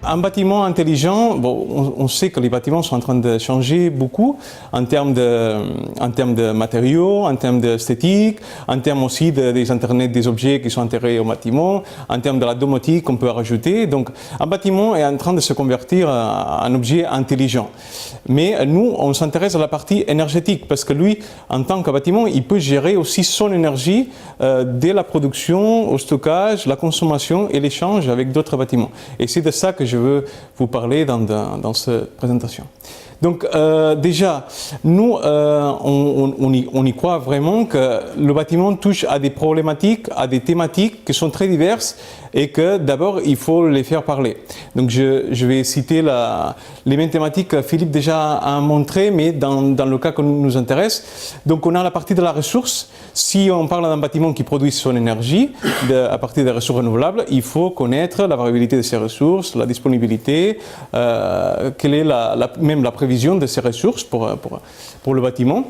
Un bâtiment intelligent, bon, on sait que les bâtiments sont en train de changer beaucoup en termes de matériaux, en termes d'esthétique, en termes aussi des Internet des objets qui sont intégrés au bâtiment, en termes de la domotique qu'on peut rajouter. Donc, un bâtiment est en train de se convertir en un objet intelligent. Mais nous, on s'intéresse à la partie énergétique parce que lui, en tant que bâtiment, il peut gérer aussi son énergie dès la production, au stockage, la consommation et l'échange avec d'autres bâtiments. Et c'est de ça que je veux vous parler dans cette présentation. Donc déjà, nous, on y croit vraiment que le bâtiment touche à des problématiques, à des thématiques qui sont très diverses et que d'abord, il faut les faire parler. Donc je vais citer les mêmes thématiques que Philippe déjà a montré, mais dans le cas qui nous intéresse. Donc on a la partie de la ressource. Si on parle d'un bâtiment qui produit son énergie à partir des ressources renouvelables, il faut connaître la variabilité de ces ressources, la disponibilité, quelle est même la prévision de ces ressources pour le bâtiment.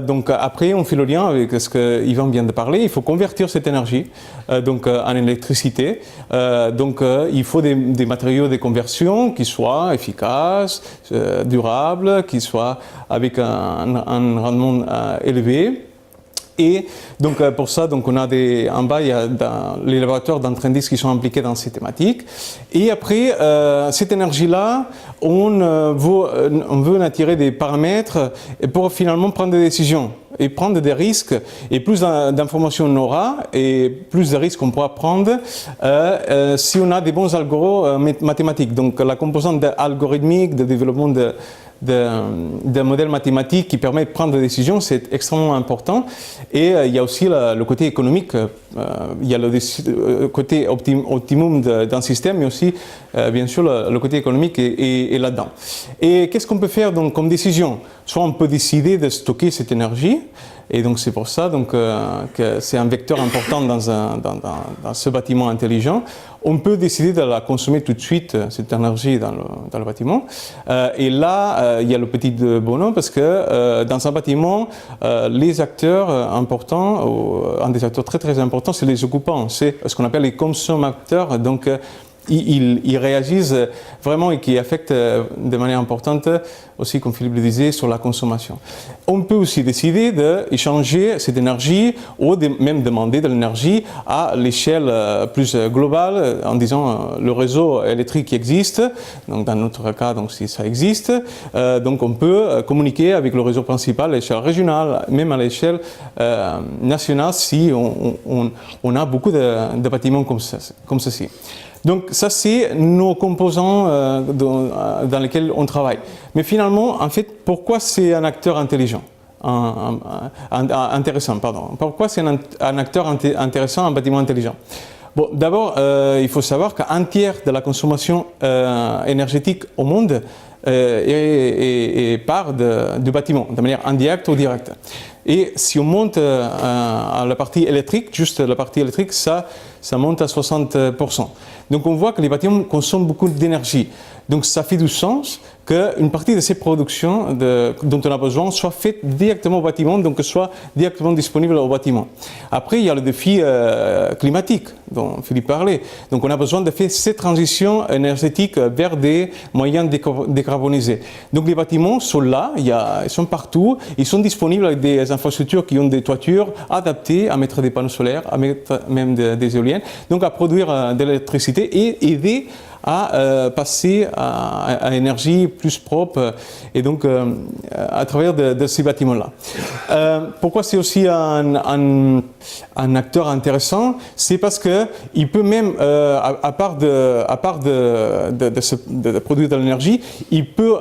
Donc après, on fait le lien avec ce que Yvan vient de parler. Il faut convertir cette énergie en électricité. Il faut des matériaux de conversion qui soient efficaces, durables, qui soient avec un rendement élevé. Et donc pour ça, on a en bas, il y a les laboratoires d'Entrendis qui sont impliqués dans ces thématiques. Et après, cette énergie-là, on veut en attirer des paramètres pour finalement prendre des décisions et prendre des risques. Et plus d'informations on aura, et plus de risques on pourra prendre si on a des bons algorithmes mathématiques. Donc la composante algorithmique, de développement d'un modèle mathématique qui permet de prendre des décisions, c'est extrêmement important. Et il y a aussi le côté économique, il y a le côté optimum d'un système, mais aussi, bien sûr, le côté économique est là-dedans. Et qu'est-ce qu'on peut faire donc, comme décision? Soit on peut décider de stocker cette énergie, et donc c'est pour ça que c'est un vecteur important dans ce bâtiment intelligent. On peut décider de la consommer tout de suite, cette énergie dans le bâtiment. Et là, il y a le petit bonheur parce que dans un bâtiment, les acteurs importants, un des acteurs très très importants, c'est les occupants, c'est ce qu'on appelle les consommateurs. Donc, ils réagissent vraiment et qui affectent de manière importante aussi, comme Philippe le disait, sur la consommation. On peut aussi décider d'échanger cette énergie ou même demander de l'énergie à l'échelle plus globale en disant le réseau électrique qui existe, donc dans notre cas, donc si ça existe, donc on peut communiquer avec le réseau principal à l'échelle régionale, même à l'échelle nationale si on a beaucoup de bâtiments comme ceci. Donc ça, c'est nos composants dans lesquels on travaille. Mais finalement, en fait, pourquoi c'est un acteur intelligent, intéressant, pardon. Pourquoi c'est un acteur intéressant, un bâtiment intelligent? Bon, d'abord, il faut savoir qu'un tiers de la consommation énergétique au monde part du bâtiment, de manière indirecte ou directe. Et si on monte à la partie électrique, juste la partie électrique, ça monte à 60%. Donc on voit que les bâtiments consomment beaucoup d'énergie. Donc ça fait du sens qu'une partie de ces productions dont on a besoin soit faite directement au bâtiment, donc soit directement disponible au bâtiment. Après, il y a le défi climatique dont Philippe parlait. Donc on a besoin de faire cette transition énergétique vers des moyens décarbonisés. Donc les bâtiments sont là, ils sont partout, ils sont disponibles avec des infrastructures qui ont des toitures adaptées à mettre des panneaux solaires, à mettre même des éoliennes, donc à produire de l'électricité et aider à passer à l'énergie plus propre et donc à travers de ces bâtiments-là. Pourquoi c'est aussi un acteur intéressant? C'est parce qu'il peut même, à part de produire de l'énergie, il peut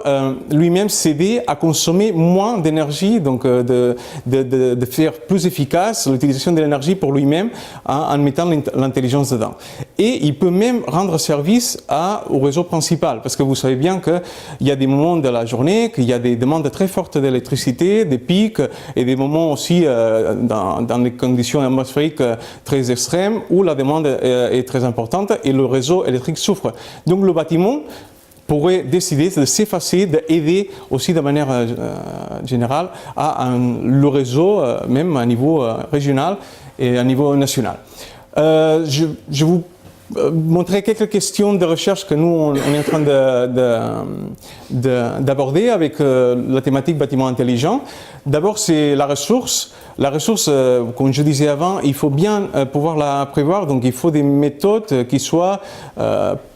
lui-même s'aider à consommer moins d'énergie, donc de faire plus efficace l'utilisation de l'énergie pour lui-même en mettant l'intelligence dedans. Et il peut même rendre service au réseau principal, parce que vous savez bien qu'il y a des moments de la journée, qu'il y a des demandes très fortes d'électricité, des pics, et des moments aussi dans des conditions atmosphériques très extrêmes, où la demande est très importante et le réseau électrique souffre. Donc le bâtiment pourrait décider de s'effacer, d'aider aussi de manière générale le réseau, même à niveau régional et à niveau national. Je vous montrer quelques questions de recherche que nous, on est en train d'aborder avec la thématique bâtiment intelligent. D'abord, c'est la ressource. La ressource, comme je disais avant, il faut bien pouvoir la prévoir, donc il faut des méthodes qui soient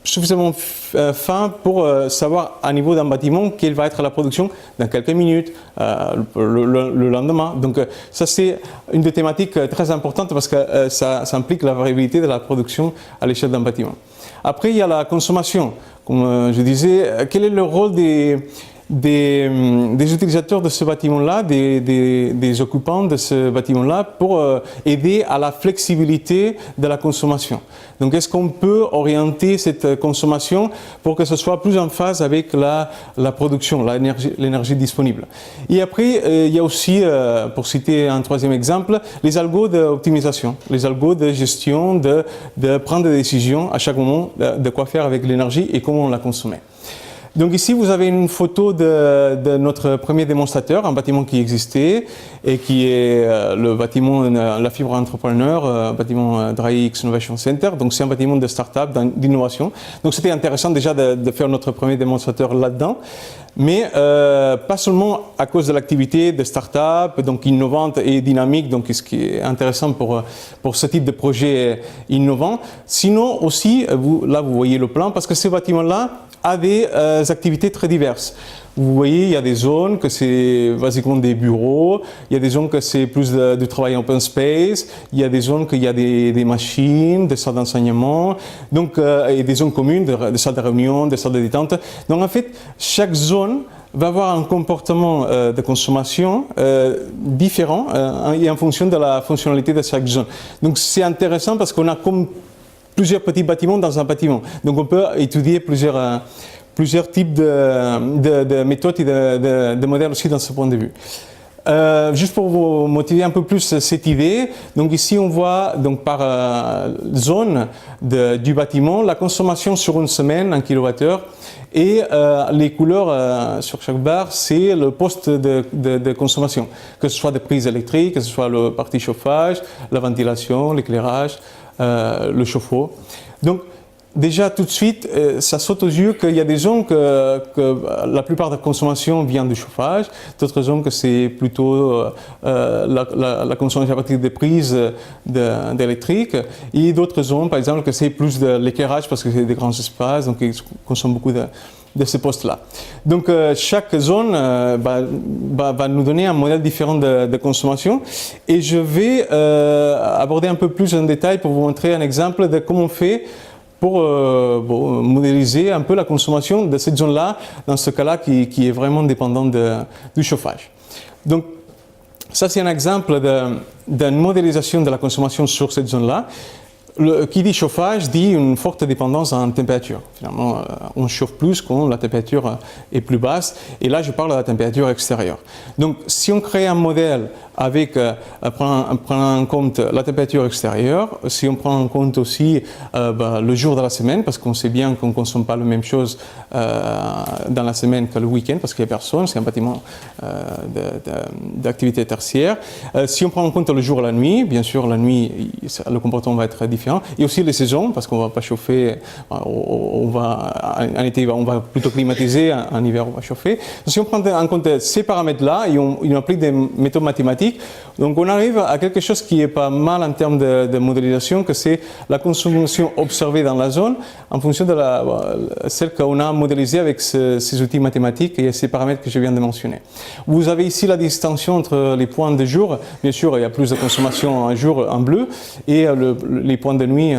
suffisamment fins pour savoir à niveau d'un bâtiment quelle va être la production dans quelques minutes, le lendemain. Donc ça, c'est une des thématiques très importantes parce que ça implique la variabilité de la production à l'échelle d'un bâtiment. Après, il y a la consommation. Comme je disais, quel est le rôle des utilisateurs de ce bâtiment-là, des occupants de ce bâtiment-là pour aider à la flexibilité de la consommation. Donc, est-ce qu'on peut orienter cette consommation pour que ce soit plus en phase avec la production, l'énergie disponible? Et après, il y a aussi, pour citer un troisième exemple, les algos d'optimisation, les algos de gestion, de prendre des décisions à chaque moment de quoi faire avec l'énergie et comment on la consommer. Donc ici, vous avez une photo de notre premier démonstrateur, un bâtiment qui existait et qui est le bâtiment La Fibre Entrepreneur, bâtiment DryX Innovation Center. Donc c'est un bâtiment de start-up, d'innovation. Donc c'était intéressant déjà de faire notre premier démonstrateur là-dedans. Mais pas seulement à cause de l'activité de start-up, donc innovante et dynamique, donc ce qui est intéressant pour ce type de projet innovant. Sinon aussi, là vous voyez le plan, parce que ce bâtiment-là a des activités très diverses. Vous voyez, il y a des zones que c'est basiquement des bureaux, il y a des zones que c'est plus du travail open space, il y a des zones qu'il y a des machines, des salles d'enseignement, donc et des zones communes, des salles de réunion, des salles de détente. Donc en fait, chaque zone va avoir un comportement de consommation différent et en fonction de la fonctionnalité de chaque zone. Donc c'est intéressant parce qu'on a comme plusieurs petits bâtiments dans un bâtiment. Donc on peut étudier plusieurs types de méthodes et de modèles aussi dans ce point de vue. Juste pour vous motiver un peu plus cette idée, donc ici on voit donc par zone du bâtiment la consommation sur une semaine en kilowattheure et les couleurs sur chaque barre c'est le poste de consommation, que ce soit des prises électriques, que ce soit le partie chauffage, la ventilation, l'éclairage, le chauffe-eau. Donc déjà tout de suite, ça saute aux yeux qu'il y a des zones que la plupart de la consommation vient du chauffage, d'autres zones que c'est plutôt la consommation à partir des prises d'électrique, et d'autres zones par exemple que c'est plus de l'éclairage parce que c'est des grands espaces, donc ils consomment beaucoup de ces postes-là. Donc chaque zone va nous donner un modèle différent de consommation et je vais aborder un peu plus en détail pour vous montrer un exemple de comment on fait pour modéliser un peu la consommation de cette zone-là, dans ce cas-là qui est vraiment dépendant du chauffage. Donc ça c'est un exemple d'une modélisation de la consommation sur cette zone-là. Qui dit chauffage dit une forte dépendance en température. Finalement, on chauffe plus quand la température est plus basse. Et là, je parle de la température extérieure. Donc, si on crée un modèle avec prenant en compte la température extérieure, si on prend en compte aussi le jour de la semaine, parce qu'on sait bien qu'on ne consomme pas la même chose dans la semaine que le week-end, parce qu'il n'y a personne, c'est un bâtiment d'activité tertiaire. Si on prend en compte le jour et la nuit, bien sûr, la nuit, le comportement va être différent. Et aussi les saisons, parce qu'on ne va pas chauffer, en été, on va plutôt climatiser, en hiver, on va chauffer. Si on prend en compte ces paramètres-là et on applique des méthodes mathématiques, donc on arrive à quelque chose qui est pas mal en termes de modélisation, que c'est la consommation observée dans la zone en fonction de celle qu'on a modélisée avec ces outils mathématiques et ces paramètres que je viens de mentionner. Vous avez ici la distinction entre les points de jour, bien sûr il y a plus de consommation en jour en bleu et les points de nuit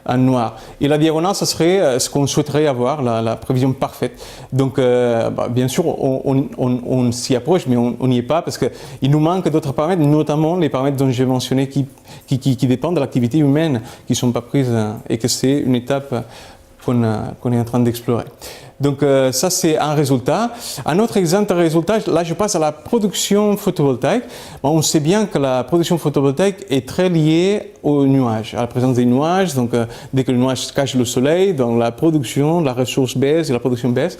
en noir. Et la diagonale, ce serait ce qu'on souhaiterait avoir, la prévision parfaite. Donc bien sûr on s'y approche mais on n'y est pas parce qu'il nous manque d'autres paramètres, notamment les paramètres dont j'ai mentionné qui dépendent de l'activité humaine, qui ne sont pas prises et que c'est une étape qu'on est en train d'explorer. Donc ça c'est un résultat. Un autre exemple de résultat, là je passe à la production photovoltaïque. Bon, on sait bien que la production photovoltaïque est très liée aux nuages, à la présence des nuages. Donc dès que le nuage cache le soleil, donc la production, la ressource baisse et la production baisse.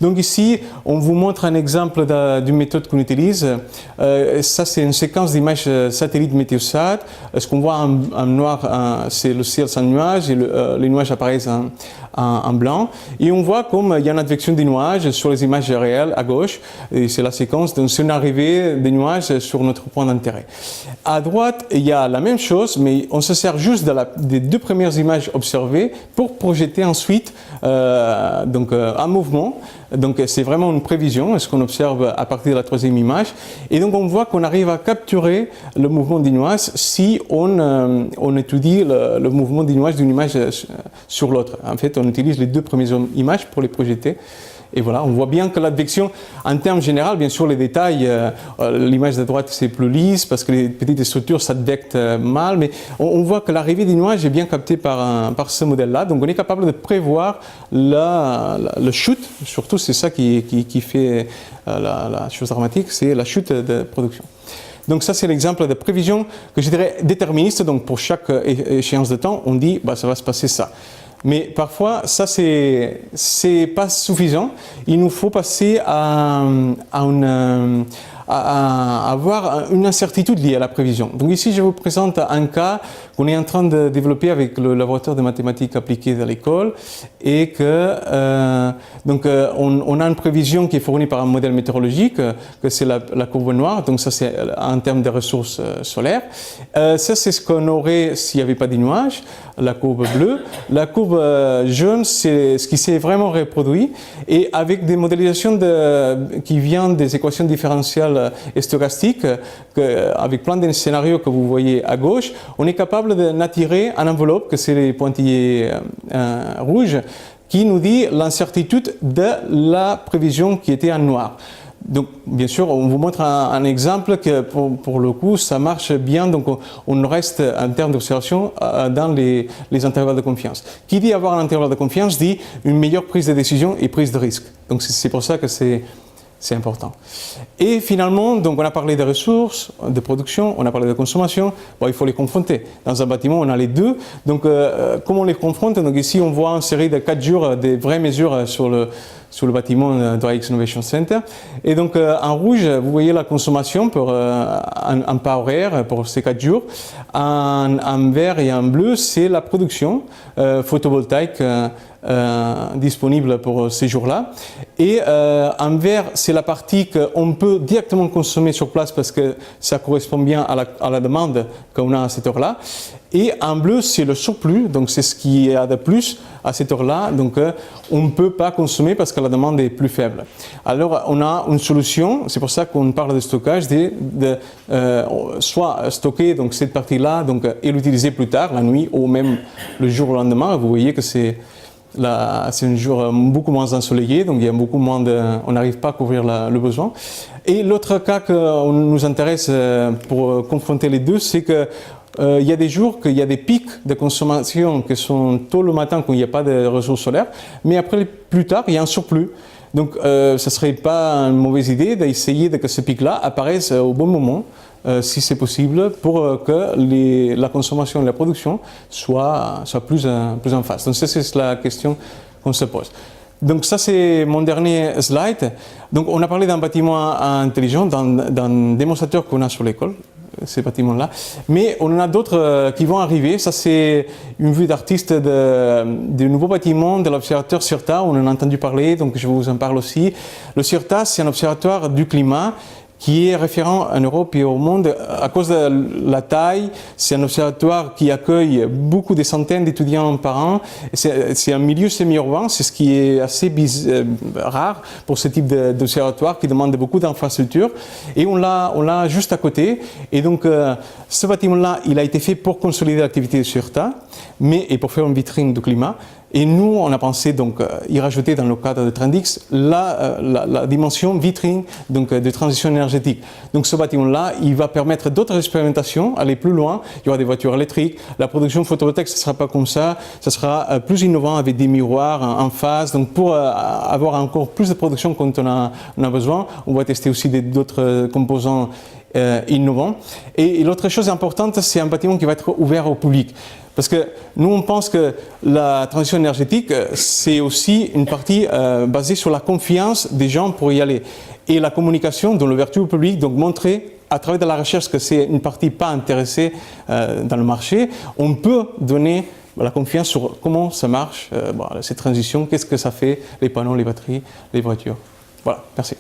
Donc ici, on vous montre un exemple d'une méthode qu'on utilise. Ça c'est une séquence d'images satellites Météosat. Ce qu'on voit en noir, c'est le ciel sans nuages et les nuages apparaissent en blanc. Et on voit comme il y a une advection des nuages sur les images réelles à gauche. Et c'est la séquence, donc c'est une arrivée des nuages sur notre point d'intérêt. À droite, il y a la même chose, mais on se sert juste des deux premières images observées pour projeter ensuite un mouvement. Donc c'est vraiment une prévision, ce qu'on observe à partir de la troisième image. Et donc on voit qu'on arrive à capturer le mouvement des nuages si on étudie le mouvement des nuages d'une image sur l'autre. En fait, on utilise les deux premières images pour les projeter. Et voilà, on voit bien que l'advection, en termes généraux, bien sûr les détails, l'image de droite c'est plus lisse parce que les petites structures s'advectent mal, mais on voit que l'arrivée des nuages est bien captée par ce modèle-là. Donc on est capable de prévoir le chute, surtout c'est ça qui fait la chose dramatique, c'est la chute de production. Donc ça c'est l'exemple de prévision que je dirais déterministe, donc pour chaque échéance de temps, on dit ça va se passer ça. Mais parfois, ça, c'est pas suffisant. Il nous faut passer à avoir une incertitude liée à la prévision. Donc ici, je vous présente un cas qu'on est en train de développer avec le laboratoire de mathématiques appliquées de l'école et que on a une prévision qui est fournie par un modèle météorologique, que c'est la courbe noire, donc ça c'est en termes de ressources solaires. Ça c'est ce qu'on aurait s'il n'y avait pas de nuages, la courbe bleue. La courbe jaune, c'est ce qui s'est vraiment reproduit et avec des modélisations qui viennent des équations différentielles et stochastiques, avec plein de scénarios que vous voyez à gauche, on est capable d'attirer une enveloppe, que c'est les pointillés rouges, qui nous dit l'incertitude de la prévision qui était en noir. Donc, bien sûr, on vous montre un exemple que, pour le coup, ça marche bien. Donc, on reste, en termes d'observation, dans les intervalles de confiance. Qui dit avoir un intervalle de confiance dit une meilleure prise de décision et prise de risque. Donc, c'est pour ça que c'est important. Et finalement, donc on a parlé des ressources, de production, on a parlé de consommation. Bon, il faut les confronter. Dans un bâtiment, on a les deux. Donc, comment on les confronte? Donc ici, on voit une série de 4 jours, des vraies mesures sur le bâtiment de AX Innovation Center. Et donc, en rouge, vous voyez la consommation en pas horaire pour ces 4 jours. En vert et en bleu, c'est la production photovoltaïque disponible pour ces jours-là. Et en vert, c'est la partie qu'on peut directement consommer sur place parce que ça correspond bien à la demande qu'on a à cette heure-là. Et en bleu, c'est le surplus, donc c'est ce qu'il y a de plus à cette heure-là. Donc on ne peut pas consommer parce que la demande est plus faible. Alors on a une solution, c'est pour ça qu'on parle de stockage, soit stocker donc, cette partie-là et l'utiliser plus tard, la nuit ou même le jour au lendemain. Vous voyez que c'est un jour beaucoup moins ensoleillé, donc il y a beaucoup moins on n'arrive pas à couvrir le besoin. Et l'autre cas qui nous intéresse pour confronter les deux, c'est que il y a des jours qu'il y a des pics de consommation qui sont tôt le matin quand il n'y a pas de ressources solaires, mais après, plus tard, il y a un surplus. Donc, ce ne serait pas une mauvaise idée d'essayer que ce pic-là apparaisse au bon moment, si c'est possible, pour que la consommation et la production soient plus en phase. Donc, ça, c'est la question qu'on se pose. Donc, ça, c'est mon dernier slide. Donc, on a parlé d'un bâtiment intelligent, d'un démonstrateur qu'on a sur l'école, ces bâtiments-là. Mais on en a d'autres qui vont arriver. Ça, c'est une vue d'artiste du nouveau bâtiment de l'observatoire CIRTA. On en a entendu parler, donc je vous en parle aussi. Le CIRTA, c'est un observatoire du climat qui est référent en Europe et au monde à cause de la taille. C'est un observatoire qui accueille beaucoup de centaines d'étudiants par an. C'est un milieu semi-urbain, c'est ce qui est assez rare pour ce type d'observatoire qui demande beaucoup d'infrastructures. Et on l'a juste à côté. Et donc, ce bâtiment-là, il a été fait pour consolider l'activité de CIRTA et pour faire une vitrine du climat. Et nous, on a pensé donc y rajouter dans le cadre de Trendix la dimension vitrine donc, de transition énergétique. Donc ce bâtiment-là, il va permettre d'autres expérimentations, aller plus loin. Il y aura des voitures électriques. La production photovoltaïque, ce ne sera pas comme ça sera plus innovant avec des miroirs en face. Donc pour avoir encore plus de production quand on a besoin, on va tester aussi d'autres composants innovants. Et l'autre chose importante, c'est un bâtiment qui va être ouvert au public. Parce que nous, on pense que la transition énergétique, c'est aussi une partie basée sur la confiance des gens pour y aller. Et la communication dans l'ouverture au public, donc montrer à travers de la recherche que c'est une partie pas intéressée dans le marché, on peut donner la confiance sur comment ça marche, cette transition, qu'est-ce que ça fait, les panneaux, les batteries, les voitures. Voilà, merci.